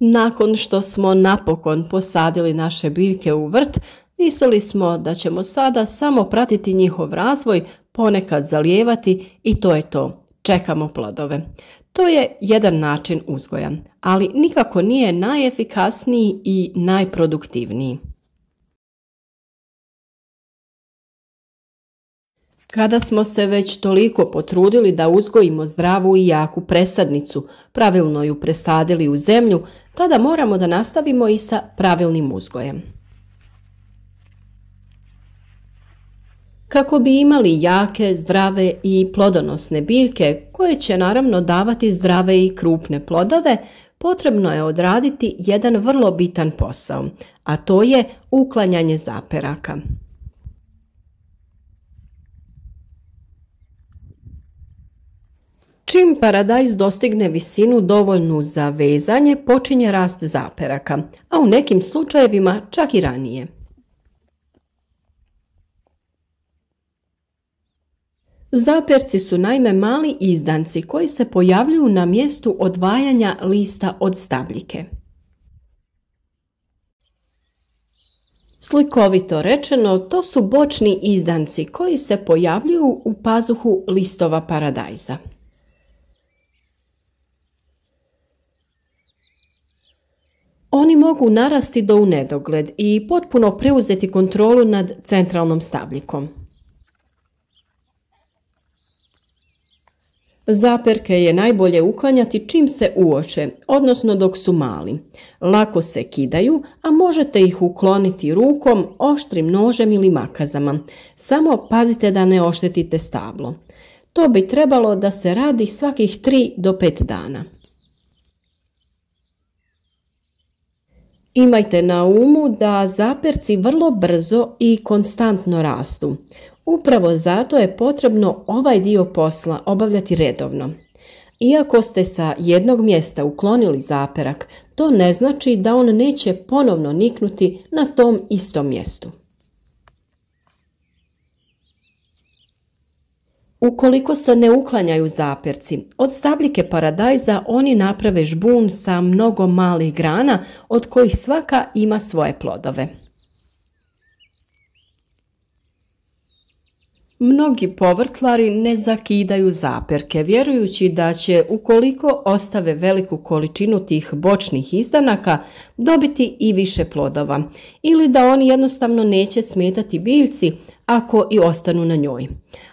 Nakon što smo napokon posadili naše biljke u vrt, mislili smo da ćemo sada samo pratiti njihov razvoj, ponekad zalijevati i to je to. Čekamo plodove. To je jedan način uzgoja, ali nikako nije najefikasniji i najproduktivniji. Kada smo se već toliko potrudili da uzgojimo zdravu i jaku presadnicu, pravilno ju presadili u zemlju, tada moramo da nastavimo i sa pravilnim uzgojem. Kako bi imali jake, zdrave i plodonosne biljke, koje će naravno davati zdrave i krupne plodove, potrebno je odraditi jedan vrlo bitan posao, a to je uklanjanje zaperaka. Čim paradajz dostigne visinu dovoljnu za vezanje, počinje rast zaperaka, a u nekim slučajevima čak i ranije. Zaperci su naime mali izdanci koji se pojavljuju na mjestu odvajanja lista od stabljike. Slikovito rečeno, to su bočni izdanci koji se pojavljuju u pazuhu listova paradajza. Oni mogu narasti do unedogled i potpuno preuzeti kontrolu nad centralnom stabljikom. Zaperke je najbolje uklanjati čim se uoče, odnosno dok su mali. Lako se kidaju, a možete ih ukloniti rukom, oštrim nožem ili makazama. Samo pazite da ne oštetite stablo. To bi trebalo da se radi svakih 3 do 5 dana. Imajte na umu da zaperci vrlo brzo i konstantno rastu. Upravo zato je potrebno ovaj dio posla obavljati redovno. Iako ste sa jednog mjesta uklonili zaperak, to ne znači da on neće ponovno niknuti na tom istom mjestu. Ukoliko se ne uklanjaju zaperci, od stabljike paradajza oni naprave žbun sa mnogo malih grana od kojih svaka ima svoje plodove. Mnogi povrtlari ne zakidaju zaperke, vjerujući da će, ukoliko ostave veliku količinu tih bočnih izdanaka, dobiti i više plodova, ili da oni jednostavno neće smetati biljci ako i ostanu na njoj.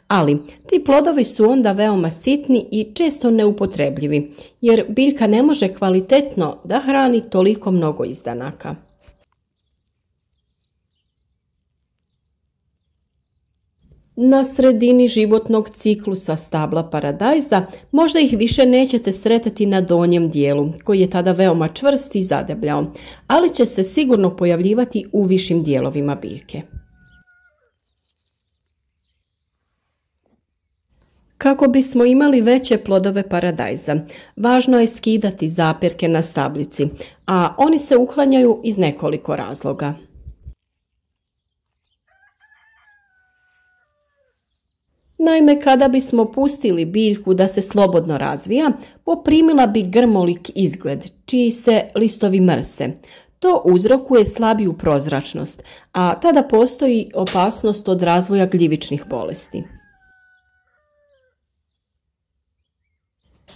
Ali ti plodovi su onda veoma sitni i često neupotrebljivi, jer biljka ne može kvalitetno da hrani toliko mnogo izdanaka. Na sredini životnog ciklusa stabla paradajza možda ih više nećete sretati na donjem dijelu, koji je tada veoma čvrst i zadebljao, ali će se sigurno pojavljivati u višim dijelovima biljke. Kako bismo imali veće plodove paradajza, važno je skidati zaperke na stabljici, a oni se uklanjaju iz nekoliko razloga. Naime, kada bismo pustili biljku da se slobodno razvija, poprimila bi grmolik izgled, čiji se listovi mrse. To uzrokuje slabiju prozračnost, a tada postoji opasnost od razvoja gljivičnih bolesti.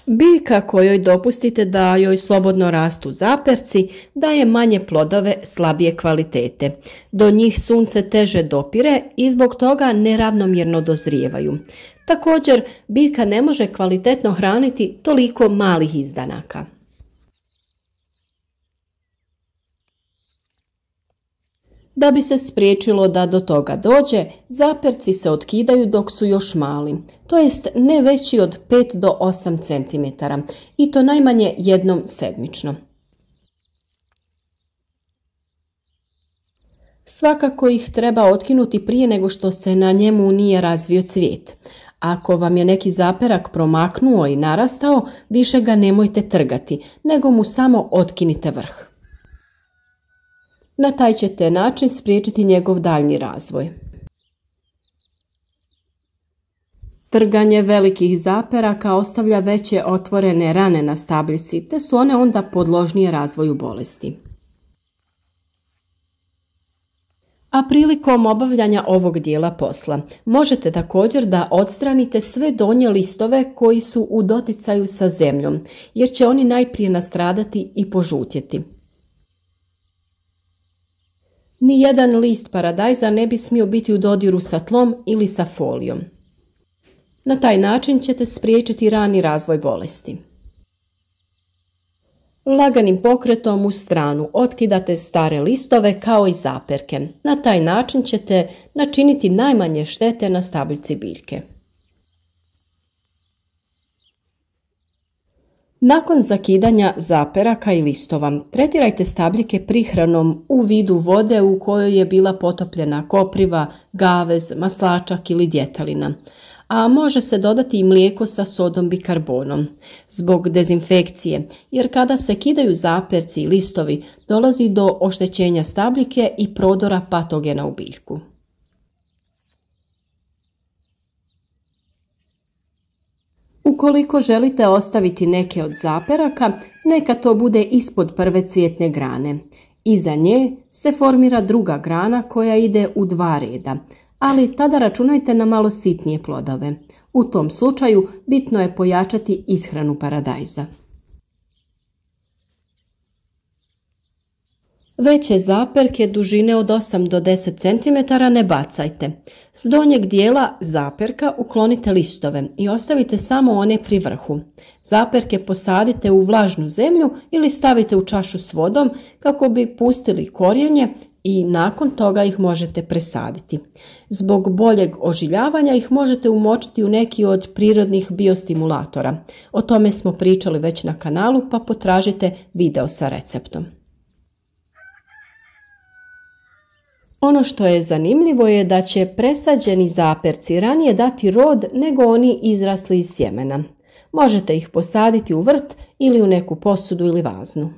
Biljka kojoj dopustite da joj slobodno rastu zaperci daje manje plodove slabije kvalitete. Do njih sunce teže dopire i zbog toga neravnomjerno dozrijevaju. Također, biljka ne može kvalitetno hraniti toliko malih izdanaka. Da bi se spriječilo da do toga dođe, zaperci se otkidaju dok su još mali, to jest ne veći od 5 do 8 cm i to najmanje jednom sedmično. Svakako ih treba otkinuti prije nego što se na njemu nije razvio cvijet. Ako vam je neki zaperak promaknuo i narastao, više ga nemojte trgati, nego mu samo otkinite vrh. Na taj ćete način spriječiti njegov daljnji razvoj. Trganje velikih zaperaka ostavlja veće otvorene rane na stabljici, te su one onda podložnije razvoju bolesti. A prilikom obavljanja ovog dijela posla možete također da odstranite sve donje listove koji su u doticaju sa zemljom, jer će oni najprije nastradati i požutjeti. Nijedan list paradajza ne bi smio biti u dodiru sa tlom ili sa folijom. Na taj način ćete spriječiti rani razvoj bolesti. Laganim pokretom u stranu otkidate stare listove kao i zaperke. Na taj način ćete načiniti najmanje štete na stabiljci biljke. Nakon zakidanja zaperaka i listova, tretirajte stabljike prihranom u vidu vode u kojoj je bila potopljena kopriva, gavez, maslačak ili djetelina, a može se dodati i mlijeko sa sodom bikarbonom zbog dezinfekcije, jer kada se kidaju zaperci i listovi dolazi do oštećenja stabljike i prodora patogena u biljku. Ukoliko želite ostaviti neke od zaperaka, neka to bude ispod prve cvjetne grane. Iza nje se formira druga grana koja ide u 2 reda, ali tada računajte na malo sitnije plodove. U tom slučaju bitno je pojačati ishranu paradajza. Veće zaperke dužine od 8 do 10 cm ne bacajte. S donjeg dijela zaperka uklonite listove i ostavite samo one pri vrhu. Zaperke posadite u vlažnu zemlju ili stavite u čašu s vodom kako bi pustili korijenje i nakon toga ih možete presaditi. Zbog boljeg ožiljavanja ih možete umočiti u neki od prirodnih biostimulatora. O tome smo pričali već na kanalu, pa potražite video sa receptom. Ono što je zanimljivo je da će presađeni zaperci ranije dati rod nego oni izrasli iz sjemena. Možete ih posaditi u vrt ili u neku posudu ili vaznu.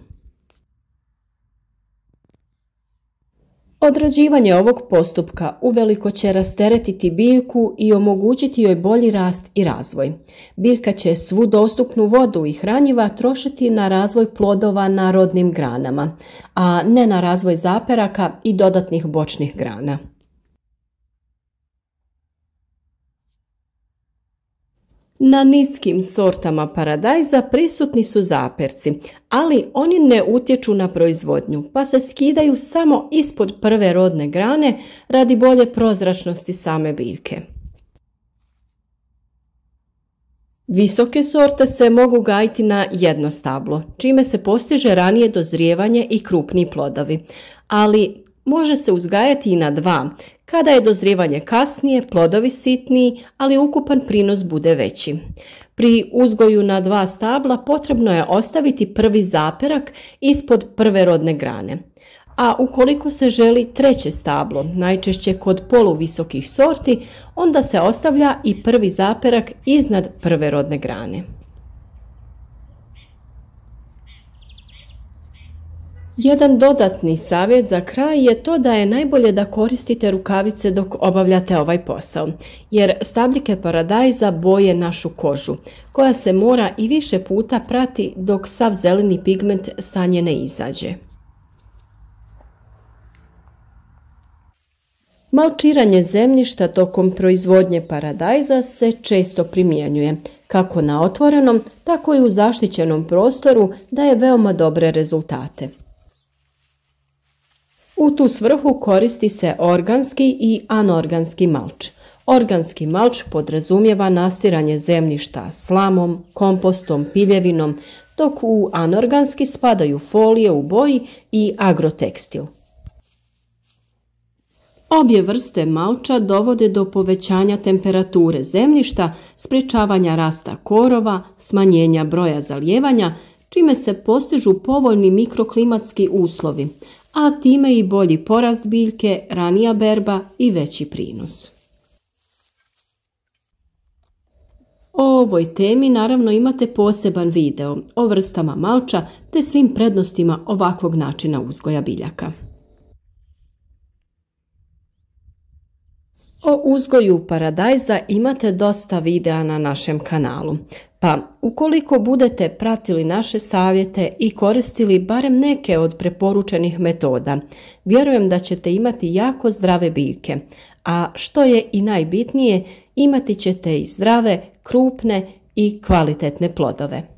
Odrađivanje ovog postupka uveliko će rasteretiti biljku i omogućiti joj bolji rast i razvoj. Biljka će svu dostupnu vodu i hranjiva trošiti na razvoj plodova na rodnim granama, a ne na razvoj zaperaka i dodatnih bočnih grana. Na niskim sortama paradajza prisutni su zaperci, ali oni ne utječu na proizvodnju, pa se skidaju samo ispod prve rodne grane radi bolje prozračnosti same biljke. Visoke sorte se mogu gajiti na jedno stablo, čime se postiže ranije dozrijevanje i krupniji plodovi, ali može se uzgajati i na 2, kada je dozrijevanje kasnije, plodovi sitniji, ali ukupan prinos bude veći. Pri uzgoju na 2 stabla potrebno je ostaviti prvi zaperak ispod prve rodne grane. A ukoliko se želi 3. stablo, najčešće kod poluvisokih sorti, onda se ostavlja i prvi zaperak iznad prve rodne grane. Jedan dodatni savjet za kraj je to da je najbolje da koristite rukavice dok obavljate ovaj posao, jer stabljike paradajza boje našu kožu, koja se mora i više puta prati dok sav zeleni pigment sa nje ne izađe. Malčiranje zemljišta tokom proizvodnje paradajza se često primjenjuje, kako na otvorenom, tako i u zaštićenom prostoru, daje veoma dobre rezultate. U tu svrhu koristi se organski i anorganski malč. Organski malč podrazumijeva nastiranje zemljišta slamom, kompostom, piljevinom, dok u anorganski spadaju folije u boji i agrotekstil. Obje vrste malča dovode do povećanja temperature zemljišta, sprječavanja rasta korova, smanjenja broja zalijevanja, čime se postižu povoljni mikroklimatski uslovi, a time i bolji porast biljke, ranija berba i veći prinos. O ovoj temi naravno imate poseban video o vrstama malča te svim prednostima ovakvog načina uzgoja biljaka. O uzgoju paradajza imate dosta videa na našem kanalu, pa ukoliko budete pratili naše savjete i koristili barem neke od preporučenih metoda, vjerujem da ćete imati jako zdrave biljke, a što je i najbitnije, imati ćete i zdrave, krupne i kvalitetne plodove.